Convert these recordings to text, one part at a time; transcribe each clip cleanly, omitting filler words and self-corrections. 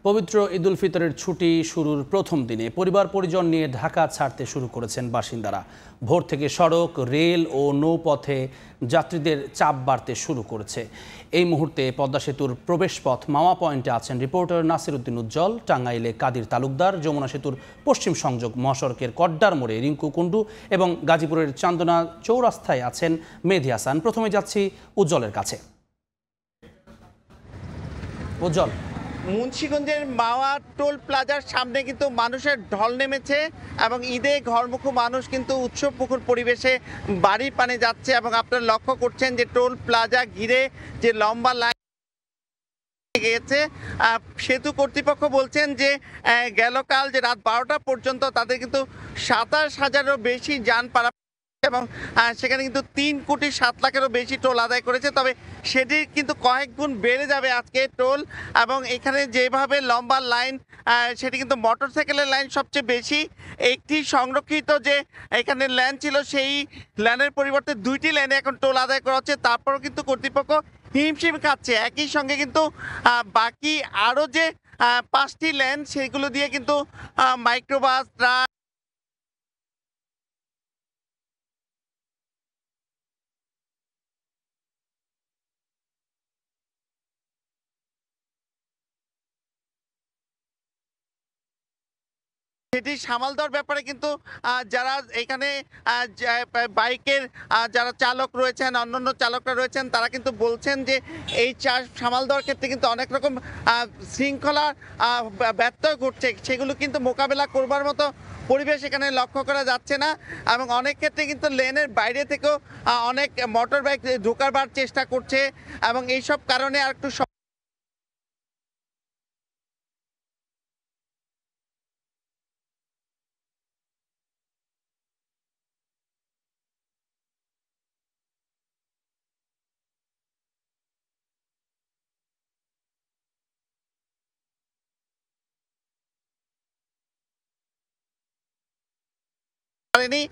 পবিত্র ঈদুল ফিতরের ছুটি শুরুর প্রথম দিনে পরিবার পরিজন নিয়ে ঢাকা ছাড়তে শুরু করেছেন বাসিন্দারা। ভোর থেকে সড়ক, রেল ও নৌপথে যাত্রীদের চাপ বাড়তে শুরু করেছে। এই মুহূর্তে পদ্মা সেতুর প্রবেশপথ মাওয়া পয়েন্টে আছেন রিপোর্টার নাসির উদ্দিন উজ্জ্বল, টাঙ্গাইলে কাদির তালুকদার, যমুনা সেতুর পশ্চিম সংযোগ মহাসড়কের কড্ডার মোড়ে রিঙ্কু কুণ্ডু এবং গাজীপুরের চান্দনা চৌরাস্তায় আছেন মেহেদী হাসান। প্রথমে যাচ্ছি উজ্জ্বলের কাছে। উজ্জ্বল, মুন্সিগঞ্জের মাওয়া টোল প্লাজার সামনে কিন্তু মানুষের ঢল নেমেছে এবং ঈদে ঘরমুখী মানুষ কিন্তু উৎসবমুখর পরিবেশে বাড়ির পানে যাচ্ছে এবং আপনারা লক্ষ্য করছেন যে টোল প্লাজা ঘিরে যে লম্বা লাইন গিয়েছে। সেতু কর্তৃপক্ষ বলছেন যে গেলকাল যে রাত 12টা পর্যন্ত তাদের কিন্তু 27,000-এরও বেশি যান পারাপার এবং সেখানে কিন্তু 3,07,00,000-এরও বেশি টোল আদায় করেছে। তবে সেটি কিন্তু কয়েক গুণ বেড়ে যাবে আজকে টোল, এবং এখানে যেভাবে লম্বা লাইন সেটি কিন্তু মোটরসাইকেলের লাইন সবচেয়ে বেশি। একটি সংরক্ষিত যে এখানে ল্যান ছিল সেই ল্যানের পরিবর্তে 2টি লাইনে এখন টোল আদায় করা হচ্ছে। তারপরও কিন্তু কর্তৃপক্ষ হিমশিম খাচ্ছে। একই সঙ্গে কিন্তু বাকি আরও যে 5টি ল্যান সেগুলো দিয়ে কিন্তু মাইক্রোবাস, ট্রাক, সেটি সামাল দেওয়ার ব্যাপারে কিন্তু যারা এখানে বাইকের যারা চালক রয়েছেন, অন্যান্য চালকরা রয়েছেন, তারা কিন্তু বলছেন যে এই সামাল দেওয়ার ক্ষেত্রে কিন্তু অনেক রকম শৃঙ্খলা ব্যত্যয় ঘটছে। সেগুলো কিন্তু মোকাবেলা করবার মতো পরিবেশ এখানে লক্ষ্য করা যাচ্ছে না, এবং অনেক ক্ষেত্রে কিন্তু লেনের বাইরে থেকেও অনেক মোটর বাইক ঢোকাবার চেষ্টা করছে, এবং এইসব কারণে আর একটু পারেনি।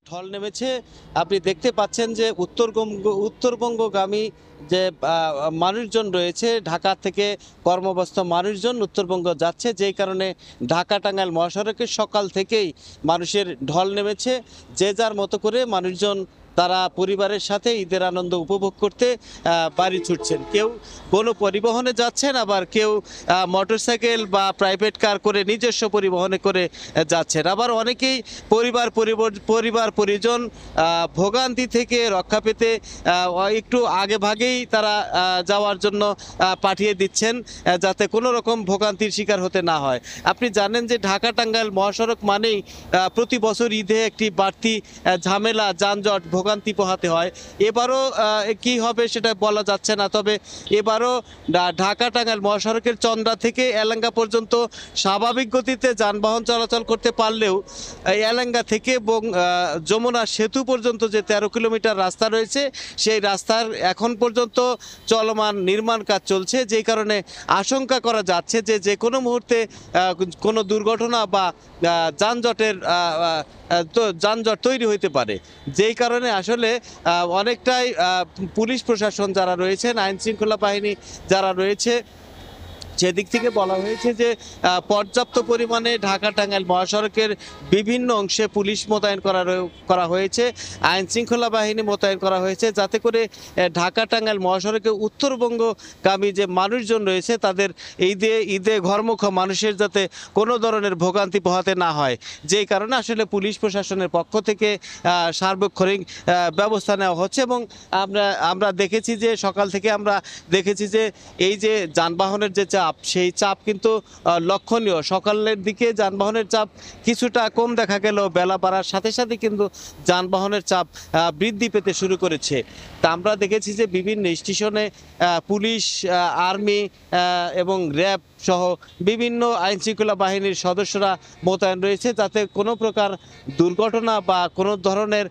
ঢল নেমেছে। আপনি দেখতে পাচ্ছেন যে উত্তরবঙ্গগামী যে মানুষজন রয়েছে, ঢাকা থেকে কর্মব্যস্ত মানুষজন উত্তরবঙ্গ যাচ্ছে, যেই কারণে ঢাকা টাঙ্গাইল মহাসড়কে সকাল থেকেই মানুষের ঢল নেমেছে। যে যার মতো করে মানুষজন তারা পরিবারের সাথে ঈদের আনন্দ উপভোগ করতে বাড়ি ছুটছেন। কেউ কোনো পরিবহনে যাচ্ছেন, আবার কেউ মোটরসাইকেল বা প্রাইভেট কার করে নিজস্ব পরিবহনে করে যাচ্ছেন। আবার অনেকেই পরিবার পরিজন ভোগান্তি থেকে রক্ষা পেতে একটু আগে ভাগেই তারা যাওয়ার জন্য পাঠিয়ে দিচ্ছেন, যাতে কোনো রকম ভোগান্তির শিকার হতে না হয়। আপনি জানেন যে ঢাকা টাঙ্গাইল মহাসড়ক মানেই প্রতি বছর ঈদে একটি বাড়তি ঝামেলা, যানজট, ভোগান্তি পোহাতে হয়। এবারও কি হবে সেটা বলা যাচ্ছে না। তবে এবারও ঢাকা টাঙ্গাইল মহাসড়কের চন্দ্রা থেকে এলাঙ্গা পর্যন্ত স্বাভাবিক গতিতে যানবাহন চলাচল করতে পারলেও এলাঙ্গা থেকে যমুনা সেতু পর্যন্ত যে 13 কিলোমিটার রাস্তা রয়েছে, সেই রাস্তার এখন পর্যন্ত চলমান নির্মাণ কাজ চলছে, যেই কারণে আশঙ্কা করা যাচ্ছে যে যে কোনো মুহূর্তে কোনো দুর্ঘটনা বা যানজট তৈরি হইতে পারে। যেই কারণে আসলে অনেকটাই পুলিশ প্রশাসন যারা রয়েছেন, আইন শৃঙ্খলা বাহিনী যারা রয়েছে, সেদিক থেকে বলা হয়েছে যে পর্যাপ্ত পরিমাণে ঢাকা টাঙ্গাইল মহাসড়কের বিভিন্ন অংশে পুলিশ মোতায়েন করা হয়েছে, আইন শৃঙ্খলা বাহিনী মোতায়েন করা হয়েছে, যাতে করে ঢাকা টাঙ্গাইল মহাসড়কে উত্তরবঙ্গগামী যে মানুষজন রয়েছে তাদের ঈদে ঘরমুখ মানুষের যাতে কোনো ধরনের ভোগান্তি পোহাতে না হয়। যেই কারণে আসলে পুলিশ প্রশাসনের পক্ষ থেকে সার্বক্ষণিক ব্যবস্থা নেওয়া হচ্ছে। এবং আমরা দেখেছি যে সকাল থেকে আমরা দেখেছি যে এই যে যানবাহনের যে চাপ, সেই চাপ কিন্তু লক্ষণীয়। সকালের দিকে যানবাহনের চাপ কিছুটা কম দেখা গেল, বেলা বাড়ার সাথে সাথে কিন্তু যানবাহনের চাপ বৃদ্ধি পেতে শুরু করেছে। তা আমরা দেখেছি যে বিভিন্ন স্টেশনে পুলিশ, আর্মি এবং র্যাব সহ বিভিন্ন আইন শৃঙ্খলা বাহিনীর সদস্যরা মোতায়েন রয়েছে, যাতে কোনো প্রকার দুর্ঘটনা বা কোনো ধরনের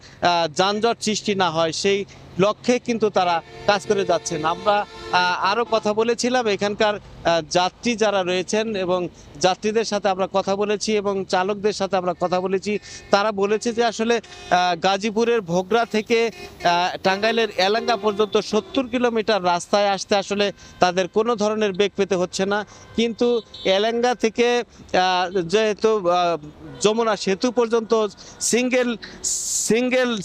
যানজট সৃষ্টি না হয়, সেই লক্ষ্যে কিন্তু তারা কাজ করে যাচ্ছেন। আমরা আরও কথা বলেছিলাম এখানকার যাত্রী যারা রয়েছেন এবং যাত্রীদের সাথে আমরা কথা বলেছি এবং চালকদের সাথে আমরা কথা বলেছি। তারা বলেছে যে আসলে গাজীপুরের ভোগড়া থেকে টাঙ্গাইলের এলাঙ্গা পর্যন্ত 70 কিলোমিটার রাস্তায় আসতে আসলে তাদের কোনো ধরনের বেগ পেতে হচ্ছে না, কিন্তু এলাঙ্গা থেকে যেহেতু যমুনা সেতু পর্যন্ত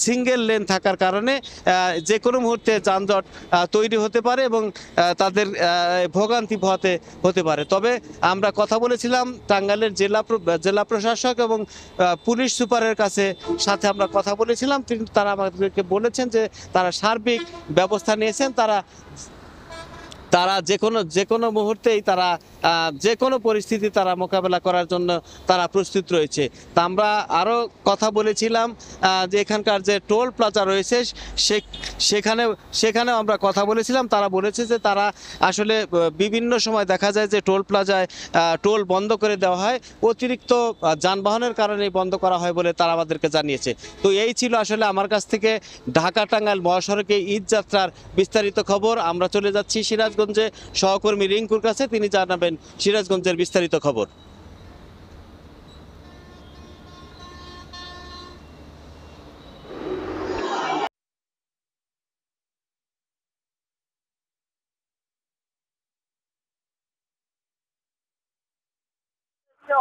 সিঙ্গেল লেন থাকার কারণে যে কোনো মুহূর্তে যানজট তৈরি হতে পারে এবং তাদের ভোগান্তি হতে পারে। তবে আমরা কথা বলেছিলাম টাঙ্গাইলের জেলা প্রশাসক এবং পুলিশ সুপারের সাথে আমরা কথা বলেছিলাম। তারা আমাদেরকে বলেছেন যে তারা সার্বিক ব্যবস্থা নিয়েছেন, তারা যে কোনো মুহূর্তেই তারা যে কোনো পরিস্থিতি তারা মোকাবেলা করার জন্য তারা প্রস্তুত রয়েছে। তা আমরা আরও কথা বলেছিলাম যে এখানকার যে টোল প্লাজা রয়েছে সেখানেও আমরা কথা বলেছিলাম। তারা বলেছে যে তারা আসলে বিভিন্ন সময় দেখা যায় যে টোল প্লাজায় টোল বন্ধ করে দেওয়া হয়, অতিরিক্ত যানবাহনের কারণে বন্ধ করা হয় বলে তারা আমাদেরকে জানিয়েছে। তো এই ছিল আসলে আমার কাছ থেকে ঢাকা টাঙ্গাইল মহাসড়কে ঈদ যাত্রার বিস্তারিত খবর। আমরা চলে যাচ্ছি সিরাজগঞ্জে সহকর্মী রিঙ্কুর কাছে, তিনি জানাবেন সিরাজগঞ্জের বিস্তারিত খবর।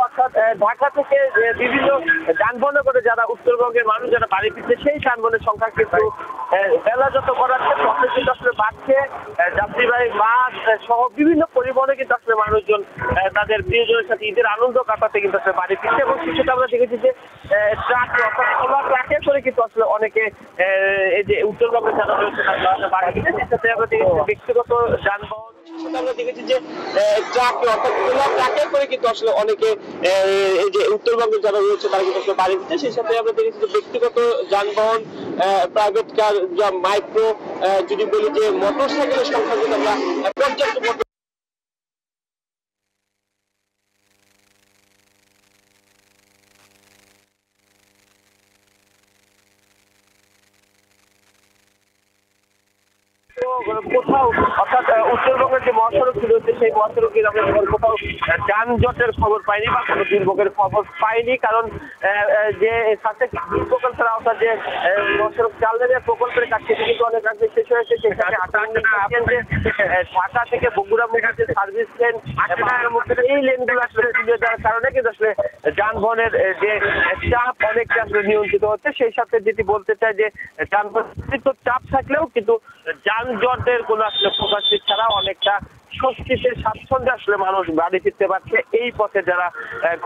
অর্থাৎ ঢাকা থেকে বিভিন্ন যানবাহনে করে যারা উত্তরবঙ্গের মানুষ যারা বাড়ি ফিরছে সেই যানবাহনের সংখ্যা কিন্তু বেলা যত করাচ্ছে তত কিন্তু আসলে বাড়ছে। যাত্রীবাহী বাস সহ বিভিন্ন পরিবহনে কিন্তু আসলে মানুষজন তাদের প্রিয়জনের সাথে ঈদের আনন্দ কাটাতে কিন্তু আসলে বাড়ি ফিরছে এবং সেটা আমরা দেখেছি যে ট্রাক অর্থাৎ ট্রাকে করে কিন্তু আসলে অনেকে এই যে উত্তরবঙ্গে যারা রয়েছে তারা বাড়ি ফিরছে। সেটাতে আমরা দেখেছি ব্যক্তিগত যানবাহন আমরা দেখেছি যে ট্রাকে অর্থাৎ ট্রাকে করে কিন্তু আসলে অনেকে এই যে উত্তরবঙ্গে যারা রয়েছে তারা কিন্তু আসলে বাড়ি দিচ্ছে। সেই সাথে আমরা দেখেছি যে ব্যক্তিগত যানবাহন, প্রাইভেট কার, মাইক্রো, যদি বলি যে মোটর সাইকেলের সংখ্যা কিন্তু আমরা পর্যাপ্ত কোথাও অর্থাৎ উত্তরবঙ্গের যে মহাসড়কটি রয়েছে সেই মহাসড়কের আমরা কোথাও যানজটের খবর পাইনি বা কোনো দুর্ভোগের খবর পাইনি, কারণ যে প্রকল্পের আওতা যে মহাসড়ক 4 লেনের প্রকল্পের কাজ সেটি কিন্তু অনেক আগে শেষ হয়েছে। সেখানে ঢাকা থেকে বগুড়া মুখে যে সার্ভিস লেন এই লেনগুলো আসলে তুলে দেওয়ার কারণে কিন্তু আসলে যানবাহনের যে চাপ অনেকটা আসলে নিয়ন্ত্রিত হচ্ছে। সেই সাথে যেটি বলতে চাই যে যানবাহনের চাপ থাকলেও কিন্তু যানজটের কোনো আসলে প্রকাশিত ছাড়া অনেকটা স্বস্তিতে স্বাচ্ছন্দ্যে আসলে মানুষ বাড়ি ফিরতে পারছে। এই পথে যারা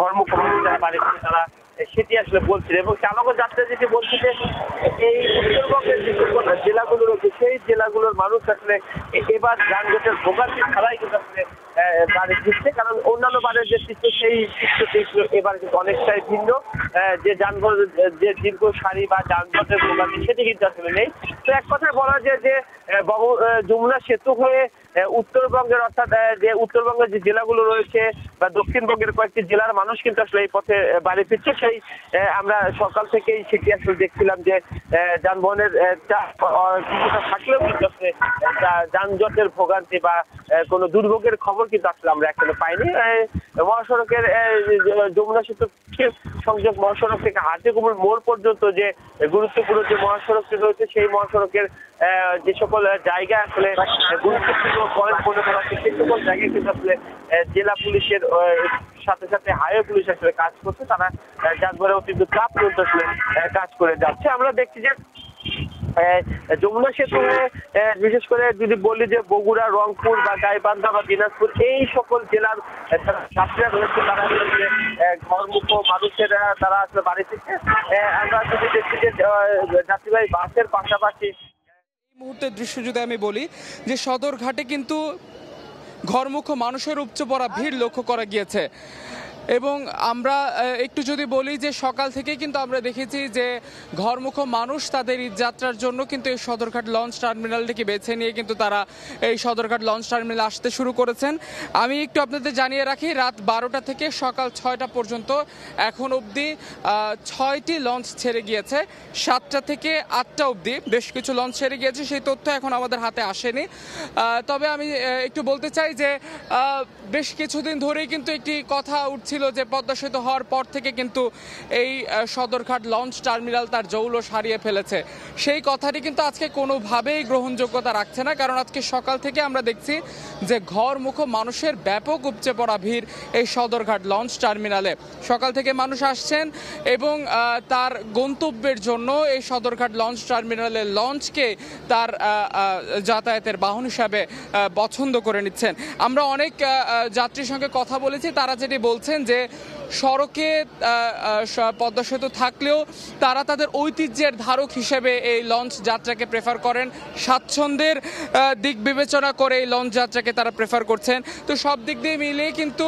ঘরমুখ যারা বাড়ি ফিরছে তারা সেটি আসলে বলছিল এবং চালক যাত্রা যেটি বলছে যে এই উত্তরবঙ্গের যে জেলাগুলো রয়েছে সেই জেলাগুলোর মানুষ আসলে এবার যানজটের ভোগান্তি ছাড়াই কিন্তু আসলে বাড়ি ফিরছে, কারণ অন্যান্য বারের যে চিত্র সেই চিত্রটি এবার কিন্তু অনেকটাই ভিন্ন। যে যানবাহন যে দীর্ঘ সারি বা যানজটের ভোগান্তি সেটি কিন্তু আসলে নেই। তো এক কথায় বলা যায় যে যমুনা সেতু হয়ে উত্তরবঙ্গের অর্থাৎ যে উত্তরবঙ্গের যে জেলাগুলো রয়েছে বা দক্ষিণবঙ্গের কয়েকটি জেলার মানুষ কিন্তু আসলে এই পথে বাড়ি ফিরছে। সেই আমরা সকাল থেকেই সেটি আসলে দেখছিলাম যে যানবাহনের চাপ কিছুটা থাকলেও কিন্তু আসলে যানজটের ভোগান্তি বা কোনো দুর্ভোগের খবর কিন্তু আসলে আমরা এখনো পাইনি। মহাসড়কের যমুনা সেতু সংযোগ মহাসড়ক থেকে হাতিকুমুর মোড় পর্যন্ত যে গুরুত্বপূর্ণ যে মহাসড়কটি রয়েছে সেই মহাসড়কের যে সকল জায়গা আসলে গুরুত্বপূর্ণ পয়েন্ট মনে করা হচ্ছে সেই সকল জায়গায় কিন্তু আসলে জেলা পুলিশের সাথে সাথে হাইওয়ে পুলিশ আসলে কাজ করছে। তারা যানবাহনের অতিরিক্ত চাপ পর্যন্ত আসলে কাজ করে যাচ্ছে। আমরা দেখছি যে যমুনা সেতু বিশেষ করে যদি বলি যে বগুড়া, রংপুর বা গাইবান্ধা বা দিনাজপুর এই সকল জেলার যাত্রীরা রয়েছে তারা আসলে ঘরমুখ মানুষেরা তারা আসলে বাড়ি থেকে আমরা যদি দেখছি যে যাত্রীবাহী বাসের পাশাপাশি এই মুহূর্তের দৃশ্য যদি আমি বলি যে সদরঘাটে কিন্তু ঘরমুখ মানুষের উপচে পড়া ভিড় লক্ষ্য করা গিয়েছে। এবং আমরা একটু যদি বলি যে সকাল থেকে কিন্তু আমরা দেখেছি যে ঘরমুখ মানুষ তাদের ঈদযাত্রার জন্য কিন্তু এই সদরঘাট লঞ্চ টার্মিনালটিকে বেছে নিয়ে কিন্তু তারা এই সদরঘাট লঞ্চ টার্মিনালে আসতে শুরু করেছেন। আমি একটু আপনাদের জানিয়ে রাখি, রাত 12টা থেকে সকাল 6টা পর্যন্ত এখন অবধি 6টি লঞ্চ ছেড়ে গিয়েছে। 7টা থেকে 8টা অবধি বেশ কিছু লঞ্চ ছেড়ে গিয়েছে, সেই তথ্য এখন আমাদের হাতে আসেনি। তবে আমি একটু বলতে চাই যে বেশ কিছুদিন ধরেই কিন্তু একটি কথা উঠছিল যে পদ্মা সেতু হওয়ার পর থেকে কিন্তু এই সদরঘাট লঞ্চ টার্মিনাল তার জৌলস হারিয়ে ফেলেছে। সেই কথাটি কিন্তু আজকে কোনোভাবেই গ্রহণযোগ্যতা রাখছে না, কারণ আজকে সকাল থেকে আমরা দেখছি যে ঘরমুখ মানুষের ব্যাপক উপচে পড়া ভিড় এই সদরঘাট লঞ্চ টার্মিনালে। সকাল থেকে মানুষ আসছেন এবং তার গন্তব্যের জন্য এই সদরঘাট লঞ্চ টার্মিনালের লঞ্চকে তার যাতায়াতের বাহন হিসাবে পছন্দ করে নিচ্ছেন। আমরা অনেক যাত্রীর সঙ্গে কথা বলেছি, তারা যেটি বলছেন যে সড়কে পদ্মা সেতু থাকলেও তারা তাদের ঐতিহ্যের ধারক হিসেবে এই লঞ্চ যাত্রাকে প্রেফার করেন, স্বাচ্ছন্দ্যের দিক বিবেচনা করে এই লঞ্চ যাত্রাকে তারা প্রেফার করছেন। তো সব দিক দিয়ে মিলিয়ে কিন্তু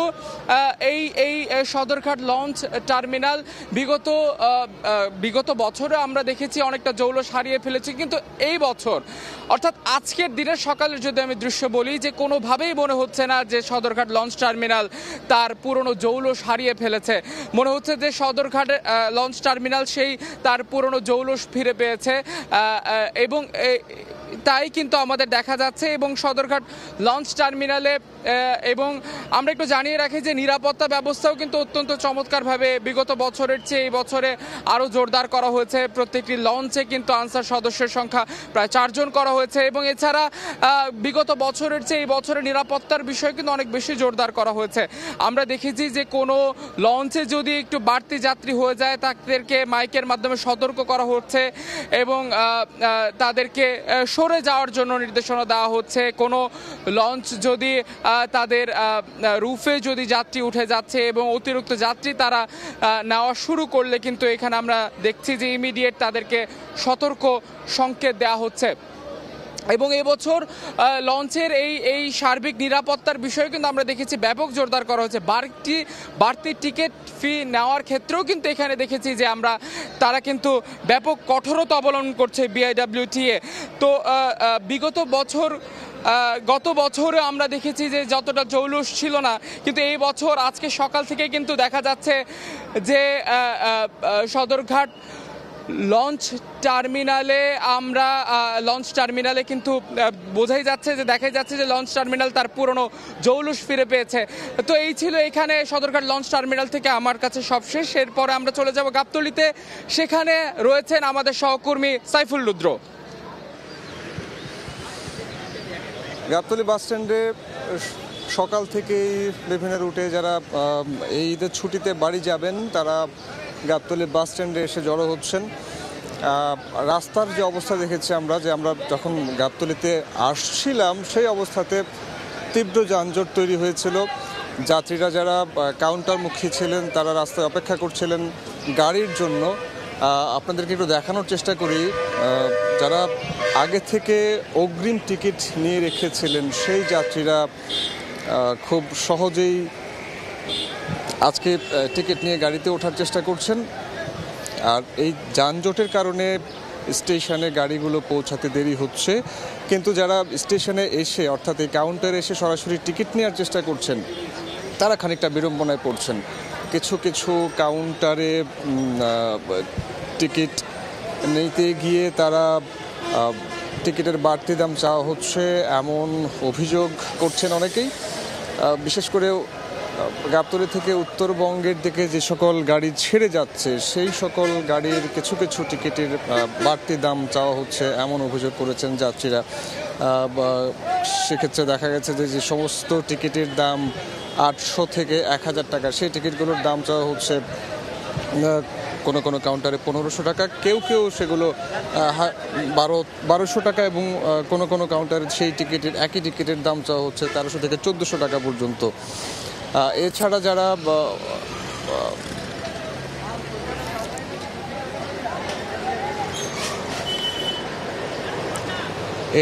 এই সদরঘাট লঞ্চ টার্মিনাল বিগত বছরে আমরা দেখেছি অনেকটা জৌলস হারিয়ে ফেলেছি, কিন্তু এই বছর অর্থাৎ আজকের দিনের সকালের যদি আমি দৃশ্য বলি যে কোনোভাবেই মনে হচ্ছে না যে সদরঘাট লঞ্চ টার্মিনাল তার পুরনো জৌলস হারিয়ে ফেলেছে। মনে হচ্ছে যে সদরঘাট লঞ্চ টার্মিনাল সেই তার পুরনো জৌলস ফিরে পেয়েছে এবং তাই কিন্তু আমাদের দেখা যাচ্ছে। এবং সদরঘাট লঞ্চ টার্মিনালে এবং আমরা একটু জানিয়ে রাখি যে নিরাপত্তা ব্যবস্থাও কিন্তু অত্যন্ত চমৎকারভাবে বিগত বছরের চেয়ে এই বছরে আরও জোরদার করা হয়েছে। প্রত্যেকটি লঞ্চে কিন্তু আনসার সদস্যের সংখ্যা প্রায় 4 জন করা হয়েছে এবং এছাড়া বিগত বছরের চেয়ে এই বছরে নিরাপত্তার বিষয় কিন্তু অনেক বেশি জোরদার করা হয়েছে। আমরা দেখেছি যে কোনো লঞ্চে যদি একটু বাড়তি যাত্রী হয়ে যায় তাদেরকে মাইকের মাধ্যমে সতর্ক করা হচ্ছে এবং তাদেরকে সরে যাওয়ার জন্য নির্দেশনা দেওয়া হচ্ছে। কোনো লঞ্চ যদি তাদের রুফে যদি যাত্রী উঠে যাচ্ছে এবং অতিরিক্ত যাত্রী তারা নেওয়া শুরু করলে কিন্তু এখানে আমরা দেখছি যে ইমিডিয়েট তাদেরকে সতর্ক সংকেত দেওয়া হচ্ছে। এবং এবছর লঞ্চের এই সার্বিক নিরাপত্তার বিষয়ে কিন্তু আমরা দেখেছি ব্যাপক জোরদার করা হচ্ছে। বাড়তি টিকিট ফি নেওয়ার ক্ষেত্রেও কিন্তু এখানে দেখেছি যে তারা কিন্তু ব্যাপক কঠোরতা অবলম্বন করছে BIWTA। তো গত বছরে আমরা দেখেছি যে যতটা জৌলুস ছিল না, কিন্তু এই বছর আজকে সকাল থেকে কিন্তু দেখা যাচ্ছে যে সদরঘাট লঞ্চ টার্মিনালে কিন্তু বোঝাই যাচ্ছে যে দেখাই যাচ্ছে যে লঞ্চ টার্মিনাল তার পুরনো জৌলুস ফিরে পেয়েছে। তো এই ছিল এখানে সদরঘাট লঞ্চ টার্মিনাল থেকে আমার কাছে সবশেষ। এরপরে আমরা চলে যাব গাবতলীতে, সেখানে রয়েছেন আমাদের সহকর্মী সাইফুল রুদ্র। গাবতলী বাস স্ট্যান্ডে সকাল থেকেই বিভিন্ন রুটে যারা এই ঈদের ছুটিতে বাড়ি যাবেন তারা গাবতলী বাস স্ট্যান্ডে এসে জড়ো হচ্ছেন। রাস্তার যে অবস্থা দেখেছি আমরা যখন গাবতলীতে আসছিলাম সেই অবস্থাতে তীব্র যানজট তৈরি হয়েছিল। যাত্রীরা যারা কাউন্টারমুখী ছিলেন তারা রাস্তায় অপেক্ষা করছিলেন গাড়ির জন্য। আপনাদেরকে একটু দেখানোর চেষ্টা করি, যারা আগে থেকে অগ্রিম টিকিট নিয়ে রেখেছিলেন সেই যাত্রীরা খুব সহজেই আজকে টিকিট নিয়ে গাড়িতে ওঠার চেষ্টা করছেন। আর এই যানজটের কারণে স্টেশনে গাড়িগুলো পৌঁছাতে দেরি হচ্ছে, কিন্তু যারা স্টেশনে এসে অর্থাৎ এই কাউন্টারে এসে সরাসরি টিকিট নেওয়ার চেষ্টা করছেন তারা খানিকটা বিড়ম্বনায় পড়ছেন। কিছু কাউন্টারে টিকিট নিতে গিয়ে তারা টিকিটের বাড়তি দাম চাওয়া হচ্ছে এমন অভিযোগ করছেন অনেকেই। বিশেষ করে গাবতলী থেকে উত্তরবঙ্গের দিকে যে সকল গাড়ি ছেড়ে যাচ্ছে সেই সকল গাড়ির কিছু টিকিটের বাড়তি দাম চাওয়া হচ্ছে এমন অভিযোগ করেছেন যাত্রীরা। সেক্ষেত্রে দেখা গেছে যে সমস্ত টিকিটের দাম 800 থেকে 1000 টাকা, সেই টিকিটগুলোর দাম চাওয়া হচ্ছে কোনো কাউন্টারে 1500 টাকা, কেউ সেগুলো 1200 টাকা এবং কোনো কাউন্টারে সেই একই টিকিটের দাম চাওয়া হচ্ছে 1300 থেকে 1400 টাকা পর্যন্ত। এছাড়া যারা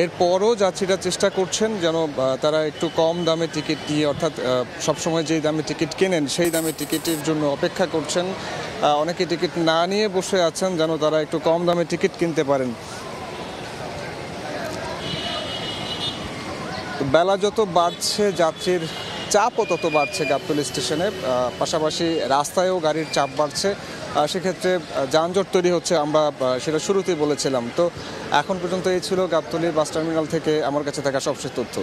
এরপরও যাত্রীরা চেষ্টা করছেন যেন তারা একটু কম দামে টিকিট নিয়ে, অর্থাৎ সবসময় যেই দামে টিকিট কেনেন সেই দামে টিকিটের জন্য অপেক্ষা করছেন। অনেকে টিকিট না নিয়ে বসে আছেন যেন তারা একটু কম দামে টিকিট কিনতে পারেন। বেলা যত বাড়ছে যাত্রীর চাপও তত বাড়ছে গাবতলী স্টেশনে, পাশাপাশি রাস্তায়ও গাড়ির চাপ বাড়ছে। সেক্ষেত্রে যানজট তৈরি হচ্ছে, আমরা সেটা শুরুতেই বলেছিলাম। তো এখন পর্যন্ত এই ছিল গাবতলী বাস টার্মিনাল থেকে আমার কাছে থাকা সবশেষ তথ্য।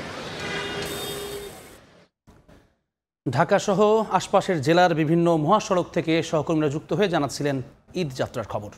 ঢাকাসহ আশপাশের জেলার বিভিন্ন মহাসড়ক থেকে সহকর্মীরা যুক্ত হয়ে জানাচ্ছিলেন ঈদ যাত্রার খবর।